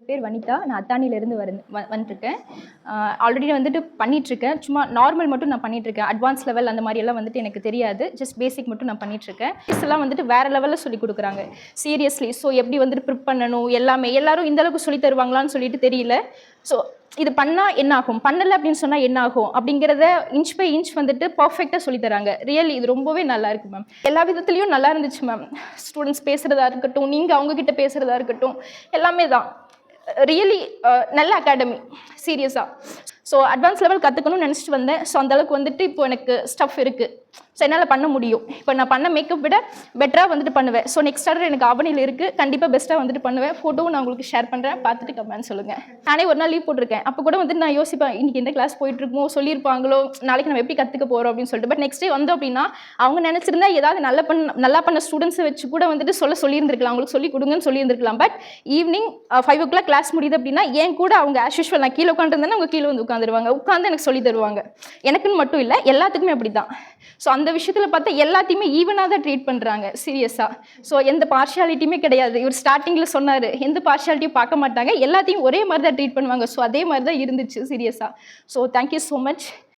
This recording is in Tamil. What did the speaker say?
பேர் வனிதா. நான் அத்தானியிலேருந்து வந்துட்டுருக்கேன். ஆல்ரெடி வந்துட்டு பண்ணிகிட்ருக்கேன். சும்மா நார்மல் மட்டும் நான் பண்ணிகிட்ருக்கேன். அட்வான்ஸ் லெவல் அந்த மாதிரியெல்லாம் வந்துட்டு எனக்கு தெரியாது. ஜஸ்ட் பேசிக் மட்டும் நான் பண்ணிகிட்ருக்கேன். எல்லாம் வந்துட்டு வேறு லெவலில் சொல்லிக் கொடுக்குறாங்க சீரியஸ்லி. ஸோ எப்படி வந்துட்டு ப்ரிப் பண்ணணும் எல்லாமே எல்லாரும் இந்தளவுக்கு சொல்லி தருவாங்களான்னு சொல்லிட்டு தெரியல. ஸோ இது பண்ணால் என்ன ஆகும், பண்ணலை அப்படின்னு சொன்னால் என்ன ஆகும் அப்படிங்கிறத இன்ச் பை இன்ச் வந்துட்டு பர்ஃபெக்டாக சொல்லித்தராங்க. ரியலி இது ரொம்பவே நல்லா இருக்கு மேம். எல்லா விதத்துலேயும் நல்லா இருந்துச்சு மேம். ஸ்டூடெண்ட்ஸ் பேசுகிறதா இருக்கட்டும், நீங்கள் அவங்கக்கிட்ட பேசுகிறதா இருக்கட்டும், எல்லாமே தான் ரியலி நல்ல அகாடமி சீரியஸாக. ஸோ அட்வான்ஸ் லெவல் கற்றுக்கணும்னு நினச்சிட்டு வந்தேன். ஸோ அந்தளவுக்கு வந்துட்டு இப்போ எனக்கு ஸ்டஃப் இருக்குது. ஸோ என்னால் பண்ண முடியும். இப்போ நான் பண்ண மேக்கப் விட பெட்டராக வந்துட்டு பண்ணுவேன். ஸோ நெக்ஸ்ட் ஆர்டர் எனக்கு அவனியில் இருக்குது. கண்டிப்பாக பெஸ்ட்டாக வந்துட்டு பண்ணுவேன். ஃபோட்டோவும் நான் உங்களுக்கு ஷேர் பண்ணுறேன், பார்த்துட்டு கமெண்ட் சொல்லுங்கள். நானே ஒரு நாள் லீவ் போட்டிருக்கேன். அப்போ கூட வந்துட்டு நான் யோசிப்பேன், இன்றைக்கி எந்த கிளாஸ் போயிட்டுருக்கோம், சொல்லியிருப்பாங்களோ, நாளைக்கு நம்ம எப்படி கற்றுக்க போகிறோம் அப்படின்னு சொல்லிட்டு. பட் நெக்ஸ்ட் டே வந்தோம் அப்படின்னா அவங்க நினச்சிருந்தா ஏதாவது நல்லா பண்ண ஸ்டூடெண்ட்ஸை வச்சு கூட வந்துட்டு சொல்லியிருந்திருக்கலாம், அவங்களுக்கு சொல்லி கொடுங்கன்னு சொல்லியிருந்திருக்கலாம். பட் ஈவினிங் 5 o'clock கிளாஸ் முடியுது அப்படின்னா என் கூட அவங்க ஆஸ் யூஷுவல் நான் கீழே உட்காந்துருந்தேன்னா அவங்க கீழே வந்து உட்காந்து எனக்கு சொல்லி தருவாங்க. எனக்குன்னு மட்டும் இல்லை, எல்லாத்துக்குமே அப்படி தான். ஸோ அந்த விஷயத்தில் பார்த்தா எல்லாத்தையுமே ஈவனாக தான் ட்ரீட் பண்ணுறாங்க சீரியஸாக. ஸோ எந்த பார்ஷியாலிட்டியுமே கிடையாது. இவர் ஸ்டார்டிங்கில் சொன்னார், எந்த பார்ஷியாலிட்டியும் பார்க்க மாட்டாங்க, எல்லாத்தையும் ஒரே மாதிரி தான் ட்ரீட் பண்ணுவாங்க. ஸோ அதே மாதிரி தான் இருந்துச்சு சீரியஸாக. So thank you so much.